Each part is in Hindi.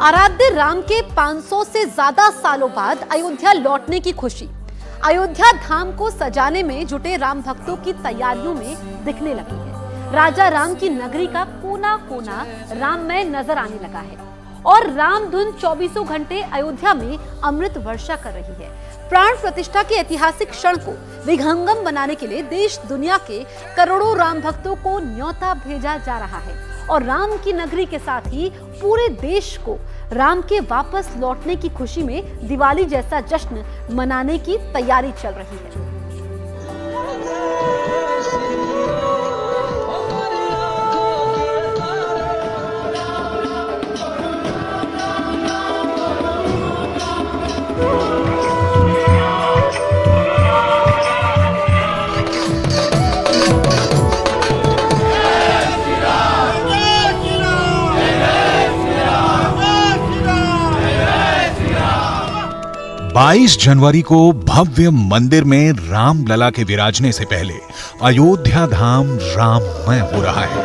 आराध्य राम के 500 से ज्यादा सालों बाद अयोध्या लौटने की खुशी अयोध्या धाम को सजाने में जुटे राम भक्तों की तैयारियों में दिखने लगी है। राजा राम की नगरी का कोना कोना राममय नजर आने लगा है और राम धुन 24 घंटे अयोध्या में अमृत वर्षा कर रही है। प्राण प्रतिष्ठा के ऐतिहासिक क्षण को विहंगम बनाने के लिए देश दुनिया के करोड़ों राम भक्तों को न्योता भेजा जा रहा है और राम की नगरी के साथ ही पूरे देश को राम के वापस लौटने की खुशी में दिवाली जैसा जश्न मनाने की तैयारी चल रही है। 22 जनवरी को भव्य मंदिर में राम लला के विराजने से पहले अयोध्या धाम राममय हो रहा है।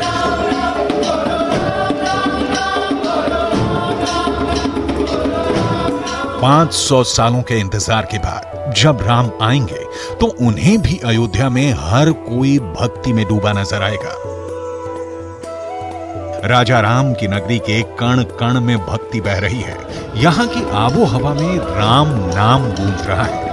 पांच 500 सालों के इंतजार के बाद जब राम आएंगे तो उन्हें भी अयोध्या में हर कोई भक्ति में डूबा नजर आएगा। राजा राम की नगरी के कण कण में भक्ति बह रही है। यहां की आबो हवा में राम नाम गूंज रहा है।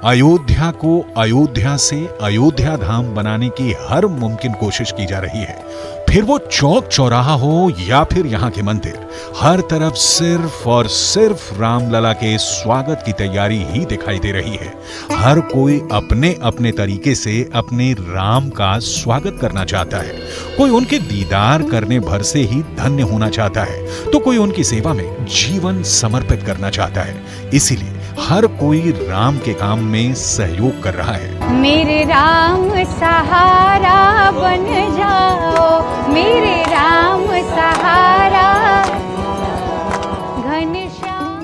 अयोध्या को अयोध्या से अयोध्या धाम बनाने की हर मुमकिन कोशिश की जा रही है। फिर वो चौक चौराहा हो या फिर यहाँ के मंदिर, हर तरफ सिर्फ और सिर्फ रामलला के स्वागत की तैयारी ही दिखाई दे रही है। हर कोई अपने अपने तरीके से अपने राम का स्वागत करना चाहता है। कोई उनके दीदार करने भर से ही धन्य होना चाहता है तो कोई उनकी सेवा में जीवन समर्पित करना चाहता है। इसीलिए हर कोई राम के काम में सहयोग कर रहा है। मेरे राम सहारा बन जाओ, मेरे राम सहारा घनश्याम।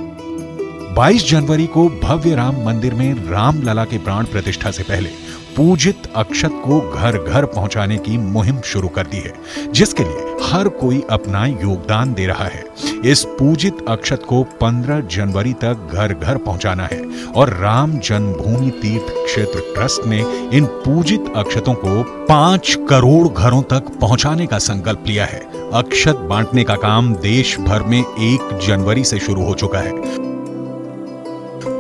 22 जनवरी को भव्य राम मंदिर में राम लला के प्राण प्रतिष्ठा से पहले पूजित अक्षत को घर घर पहुंचाने की मुहिम शुरू कर दी है, जिसके लिए हर कोई अपना योगदान दे रहा है। इस पूजित अक्षत को 15 जनवरी तक घर घर पहुंचाना है और राम जन्मभूमि तीर्थ क्षेत्र ट्रस्ट ने इन पूजित अक्षतों को 5 करोड़ घरों तक पहुंचाने का संकल्प लिया है। अक्षत बांटने का काम देश भर में 1 जनवरी से शुरू हो चुका है।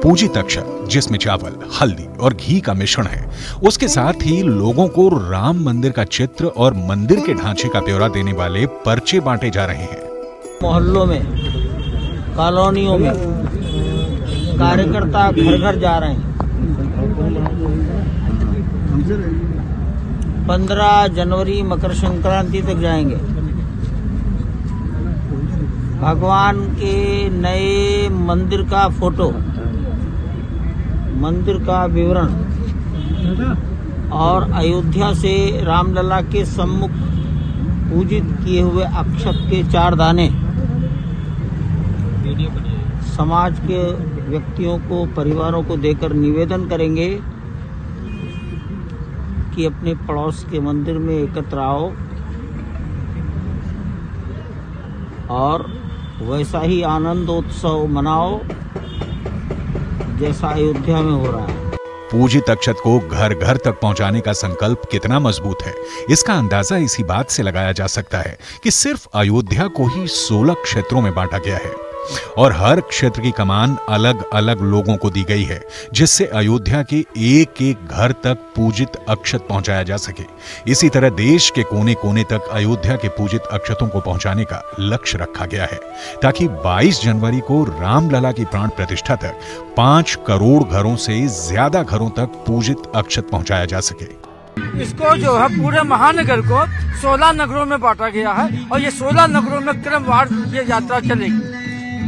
पूजित अक्षत, जिसमें चावल, हल्दी और घी का मिश्रण है, उसके साथ ही लोगों को राम मंदिर का चित्र और मंदिर के ढांचे का ब्यौरा देने वाले पर्चे बांटे जा रहे हैं। मोहल्लों में, कॉलोनियों में कार्यकर्ता घर घर जा रहे हैं। 15 जनवरी मकर संक्रांति तक जाएंगे। भगवान के नए मंदिर का फोटो, मंदिर का विवरण और अयोध्या से रामलला के सम्मुख पूजित किए हुए अक्षत के 4 दाने समाज के व्यक्तियों को, परिवारों को देकर निवेदन करेंगे कि अपने पड़ोस के मंदिर में एकत्र आओ और वैसा ही आनंदोत्सव मनाओ जैसा अयोध्या में हो रहा है। पूजित अक्षत को घर घर तक पहुंचाने का संकल्प कितना मजबूत है, इसका अंदाजा इसी बात से लगाया जा सकता है कि सिर्फ अयोध्या को ही 16 क्षेत्रों में बांटा गया है और हर क्षेत्र की कमान अलग अलग लोगों को दी गई है, जिससे अयोध्या के एक एक घर तक पूजित अक्षत पहुंचाया जा सके। इसी तरह देश के कोने कोने तक अयोध्या के पूजित अक्षतों को पहुंचाने का लक्ष्य रखा गया है, ताकि 22 जनवरी को रामलला की प्राण प्रतिष्ठा तक 5 करोड़ घरों से ज्यादा घरों तक पूजित अक्षत पहुंचाया जा सके। इसको जो है पूरे महानगर को 16 नगरों में बांटा गया है और ये 16 नगरों में क्रमवार ये यात्रा चलेगी।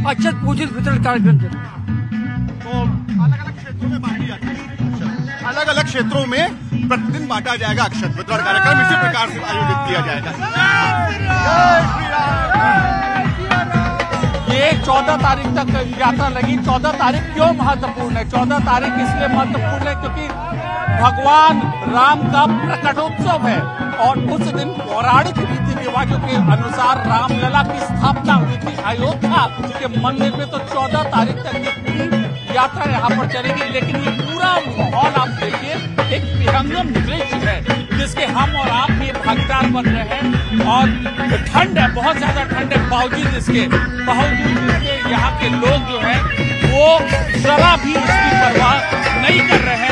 अक्षत पूजित वितरण कार्यक्रम तो अलग-अलग क्षेत्रों में बांटी जाती है। अलग-अलग क्षेत्रों में प्रतिदिन बांटा जाएगा अक्षत वितरण कार्यक्रम। इसी प्रकार से आयोजित किया जाएगा। एक 14 तारीख तक यात्रा लगी। 14 तारीख क्यों महत्वपूर्ण है? 14 तारीख इसलिए महत्वपूर्ण है क्योंकि भगवान राम का प्रकटोत्सव है और उस दिन पौराणिक रीति रिवाजों के अनुसार रामलला की स्थापना हुई थी अयोध्या के मंदिर में। तो 14 तारीख तक ये पूरी यात्रा यहाँ पर चलेगी। लेकिन ये पूरा माहौल आप देखिए, एक विहंगम दृश्य है जिसके हम और आप भी भागीदार बन रहे हैं। और ठंड है, बहुत ज्यादा ठंड है, बावजूद इसके यहाँ के लोग जो है वो जरा भी इसकी परवाह नहीं कर रहे हैं।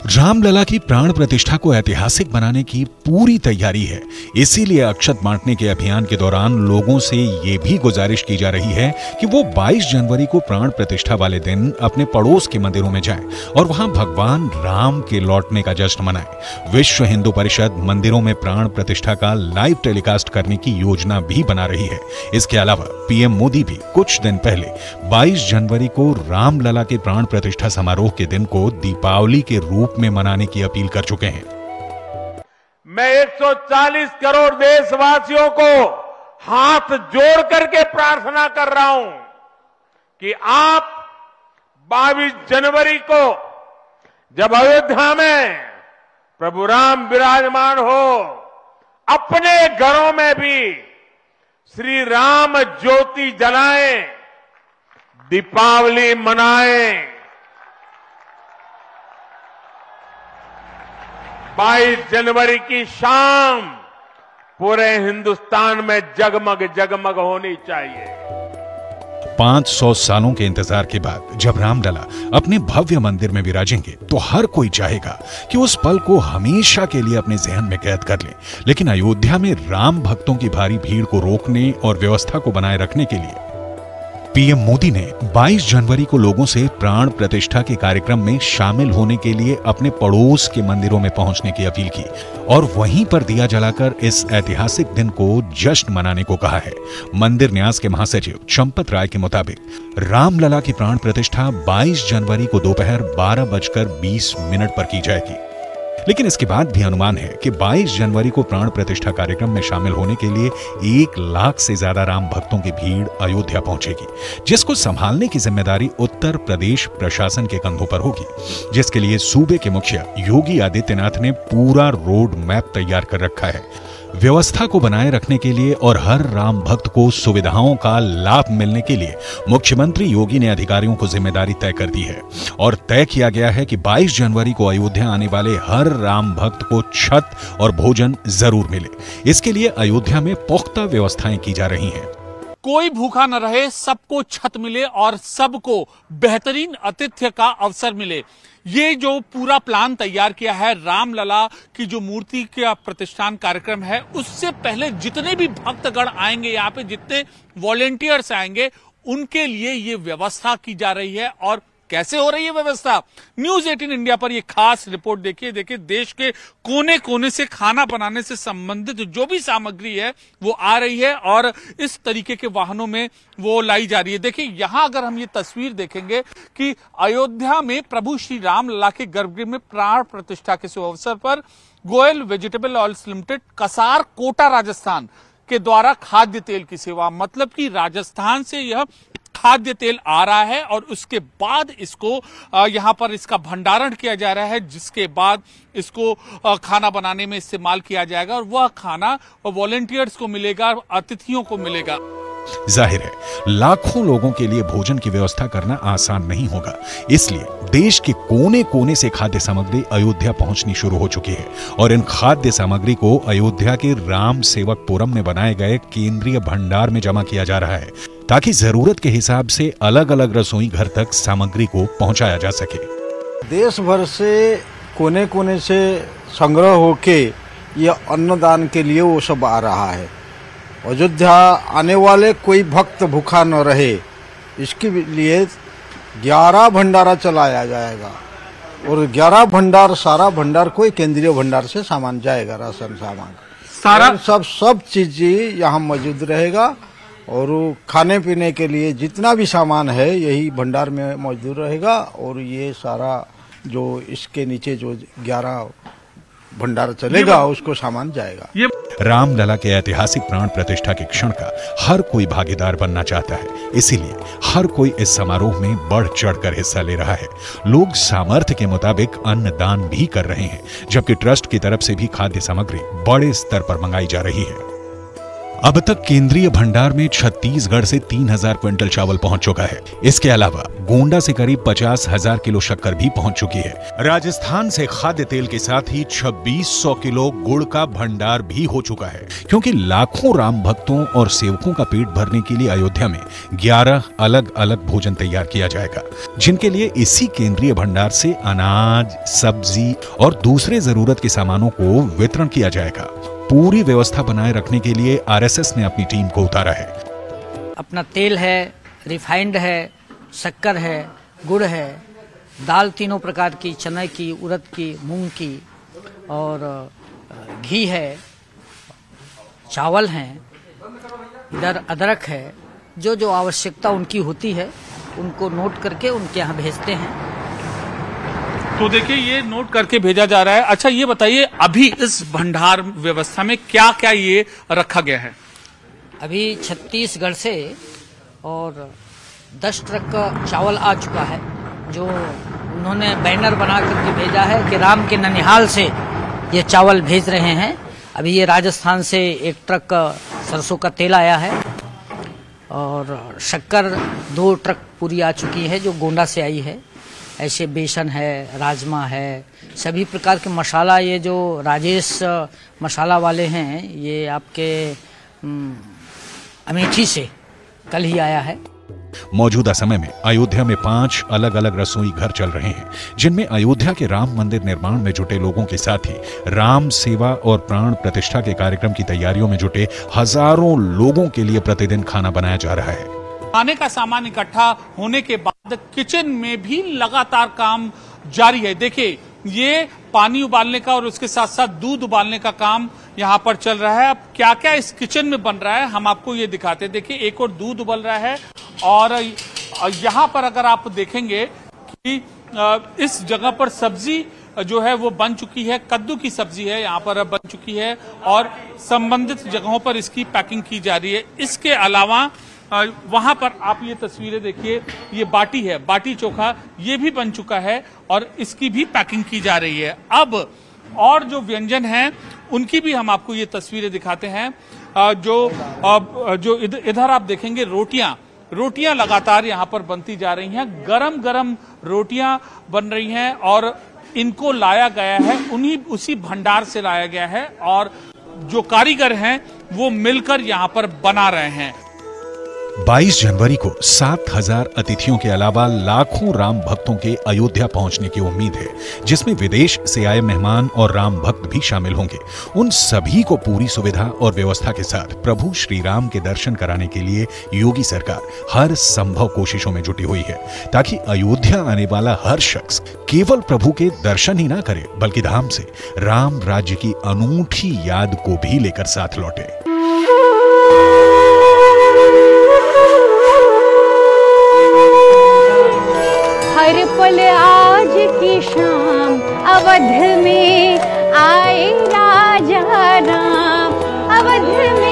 रामलला की प्राण प्रतिष्ठा को ऐतिहासिक बनाने की पूरी तैयारी है। इसीलिए अक्षत बांटने के अभियान के दौरान लोगों से ये भी गुजारिश की जा रही है कि वो 22 जनवरी को प्राण प्रतिष्ठा वाले दिन अपने पड़ोस के मंदिरों में जाएं और वहां भगवान राम के लौटने का जश्न मनाएं। विश्व हिंदू परिषद मंदिरों में प्राण प्रतिष्ठा का लाइव टेलीकास्ट करने की योजना भी बना रही है। इसके अलावा पीएम मोदी भी कुछ दिन पहले 22 जनवरी को रामलला के प्राण प्रतिष्ठा समारोह के दिन को दीपावली के रूप में मनाने की अपील कर चुके हैं। मैं 140 करोड़ देशवासियों को हाथ जोड़ करके प्रार्थना कर रहा हूं कि आप 22 जनवरी को जब अयोध्या में प्रभु राम विराजमान हो, अपने घरों में भी श्री राम ज्योति जलाएं, दीपावली मनाएं। 22 जनवरी की शाम पूरे हिंदुस्तान में जगमग जगमग होनी चाहिए। 500 सालों के इंतजार के बाद जब रामलला अपने भव्य मंदिर में विराजेंगे तो हर कोई चाहेगा कि उस पल को हमेशा के लिए अपने जहन में कैद कर ले। लेकिन अयोध्या में राम भक्तों की भारी भीड़ को रोकने और व्यवस्था को बनाए रखने के लिए पीएम मोदी ने 22 जनवरी को लोगों से प्राण प्रतिष्ठा के कार्यक्रम में शामिल होने के लिए अपने पड़ोस के मंदिरों में पहुंचने की अपील की और वहीं पर दिया जलाकर इस ऐतिहासिक दिन को जश्न मनाने को कहा है। मंदिर न्यास के महासचिव चंपत राय के मुताबिक रामलला की प्राण प्रतिष्ठा 22 जनवरी को दोपहर 12:20 पर की जाएगी। लेकिन इसके बाद भी अनुमान है कि 22 जनवरी को प्राण प्रतिष्ठा कार्यक्रम में शामिल होने के लिए 1 लाख से ज्यादा राम भक्तों की भीड़ अयोध्या पहुंचेगी, जिसको संभालने की जिम्मेदारी उत्तर प्रदेश प्रशासन के कंधों पर होगी, जिसके लिए सूबे के मुखिया योगी आदित्यनाथ ने पूरा रोड मैप तैयार कर रखा है। व्यवस्था को बनाए रखने के लिए और हर राम भक्त को सुविधाओं का लाभ मिलने के लिए मुख्यमंत्री योगी ने अधिकारियों को जिम्मेदारी तय कर दी है और तय किया गया है कि 22 जनवरी को अयोध्या आने वाले हर राम भक्त को छत और भोजन जरूर मिले। इसके लिए अयोध्या में पुख्ता व्यवस्थाएं की जा रही हैं। कोई भूखा न रहे, सबको छत मिले और सबको बेहतरीन आतिथ्य का अवसर मिले। ये जो पूरा प्लान तैयार किया है रामलला की जो मूर्ति का प्रतिष्ठान कार्यक्रम है, उससे पहले जितने भी भक्तगण आएंगे यहाँ पे, जितने वॉलेंटियर्स आएंगे, उनके लिए ये व्यवस्था की जा रही है। और कैसे हो रही है व्यवस्था? न्यूज 18 इंडिया पर ये खास रिपोर्ट देखिए देश के कोने कोने से खाना बनाने से संबंधित जो भी सामग्री है वो आ रही है और इस तरीके के वाहनों में वो लाई जा रही है। देखिए यहां अगर हम ये तस्वीर देखेंगे कि अयोध्या में प्रभु श्री रामलला के गर्भगृह में प्राण प्रतिष्ठा के शुभ अवसर पर Goyal vegetable oils limited, Kasar, Kota, Rajasthan के द्वारा खाद्य तेल की सेवा, मतलब कि राजस्थान से यह खाद्य तेल आ रहा है और उसके बाद इसको यहां पर इसका भंडारण किया जा रहा है, जिसके बाद इसको खाना बनाने में इस्तेमाल किया जाएगा और वह खाना वॉलेंटियर्स को मिलेगा, अतिथियों को मिलेगा। जाहिर है लाखों लोगों के लिए भोजन की व्यवस्था करना आसान नहीं होगा, इसलिए देश के कोने कोने से खाद्य सामग्री अयोध्या पहुंचनी शुरू हो चुकी है और इन खाद्य सामग्री को अयोध्या के राम सेवकपुरम में बनाए गए केंद्रीय भंडार में जमा किया जा रहा है ताकि जरूरत के हिसाब से अलग अलग रसोई घर तक सामग्री को पहुंचाया जा सके। देश भर से कोने कोने से संग्रह होके ये अन्नदान के लिए वो सब आ रहा है। अयोध्या आने वाले कोई भक्त भूखा न रहे, इसके लिए 11 भंडारा चलाया जाएगा और 11 भंडार, सारा भंडार कोई केंद्रीय भंडार से सामान जाएगा, राशन सामान सारा सब चीज यहाँ मौजूद रहेगा और खाने पीने के लिए जितना भी सामान है यही भंडार में मौजूद रहेगा। और ये सारा जो इसके नीचे जो 11 भंडारा चलेगा, उसको सामान जाएगा। रामलला के ऐतिहासिक प्राण प्रतिष्ठा के क्षण का हर कोई भागीदार बनना चाहता है, इसीलिए हर कोई इस समारोह में बढ़ चढ़कर हिस्सा ले रहा है। लोग सामर्थ्य के मुताबिक अन्न दान भी कर रहे हैं, जबकि ट्रस्ट की तरफ से भी खाद्य सामग्री बड़े स्तर पर मंगाई जा रही है। अब तक केंद्रीय भंडार में छत्तीसगढ़ से 3000 क्विंटल चावल पहुंच चुका है। इसके अलावा गोंडा से करीब 50,000 किलो शक्कर भी पहुंच चुकी है। राजस्थान से खाद्य तेल के साथ ही 2600 किलो गुड़ का भंडार भी हो चुका है, क्योंकि लाखों राम भक्तों और सेवकों का पेट भरने के लिए अयोध्या में 11 अलग अलग भोजन तैयार किया जाएगा, जिनके लिए इसी केंद्रीय भंडार से अनाज, सब्जी और दूसरे जरूरत के सामानों को वितरण किया जाएगा। पूरी व्यवस्था बनाए रखने के लिए आरएसएस ने अपनी टीम को उतारा है। अपना तेल है, रिफाइंड है, शक्कर है, गुड़ है, दाल तीनों प्रकार की, चने की, उड़द की, मूंग की, और घी है, चावल हैं, इधर अदरक है। जो जो आवश्यकता उनकी होती है उनको नोट करके उनके यहाँ भेजते हैं। तो देखिए ये नोट करके भेजा जा रहा है। अच्छा ये बताइए, अभी इस भंडार व्यवस्था में क्या क्या ये रखा गया है? अभी छत्तीसगढ़ से और 10 ट्रक का चावल आ चुका है, जो उन्होंने बैनर बना करके भेजा है कि राम के ननिहाल से ये चावल भेज रहे हैं। अभी ये राजस्थान से 1 ट्रक सरसों का तेल आया है, और शक्कर 2 ट्रक पूरी आ चुकी है जो गोंडा से आई है। ऐसे बेसन है, राजमा है, सभी प्रकार के मसाला, ये जो राजेश मसाला वाले हैं, ये आपके अमेठी से कल ही आया है। मौजूदा समय में अयोध्या में 5 अलग अलग रसोई घर चल रहे हैं, जिनमें अयोध्या के राम मंदिर निर्माण में जुटे लोगों के साथ ही राम सेवा और प्राण प्रतिष्ठा के कार्यक्रम की तैयारियों में जुटे हजारों लोगों के लिए प्रतिदिन खाना बनाया जा रहा है। खाने का सामान इकट्ठा होने के बाद किचन में भी लगातार काम जारी है। देखिए ये पानी उबालने का और उसके साथ साथ दूध उबालने का काम यहाँ पर चल रहा है। अब क्या क्या इस किचन में बन रहा है हम आपको ये दिखाते हैं। देखिए एक और दूध उबल रहा है, और यहाँ पर अगर आप देखेंगे कि इस जगह पर सब्जी जो है वो बन चुकी है, कद्दू की सब्जी है यहाँ पर बन चुकी है, और संबंधित जगहों पर इसकी पैकिंग की जा रही है। इसके अलावा वहां पर आप ये तस्वीरें देखिए, ये बाटी है, बाटी चोखा, ये भी बन चुका है और इसकी भी पैकिंग की जा रही है। अब और जो व्यंजन हैं उनकी भी हम आपको ये तस्वीरें दिखाते हैं। जो इधर आप देखेंगे रोटियां लगातार यहाँ पर बनती जा रही हैं, गरम गरम रोटियां बन रही हैं, और इनको लाया गया है उसी भंडार से लाया गया है, और जो कारीगर हैं वो मिलकर यहाँ पर बना रहे हैं। 22 जनवरी को 7000 अतिथियों के अलावा लाखों राम भक्तों के अयोध्या पहुंचने की उम्मीद है, जिसमें विदेश से आए मेहमान और राम भक्त भी शामिल होंगे। उन सभी को पूरी सुविधा और व्यवस्था के साथ प्रभु श्री राम के दर्शन कराने के लिए योगी सरकार हर संभव कोशिशों में जुटी हुई है, ताकि अयोध्या आने वाला हर शख्स केवल प्रभु के दर्शन ही ना करे, बल्कि धाम से राम राज्य की अनूठी याद को भी लेकर साथ लौटे। हर पल आज की शाम अवध में आए राजा राम, अवध में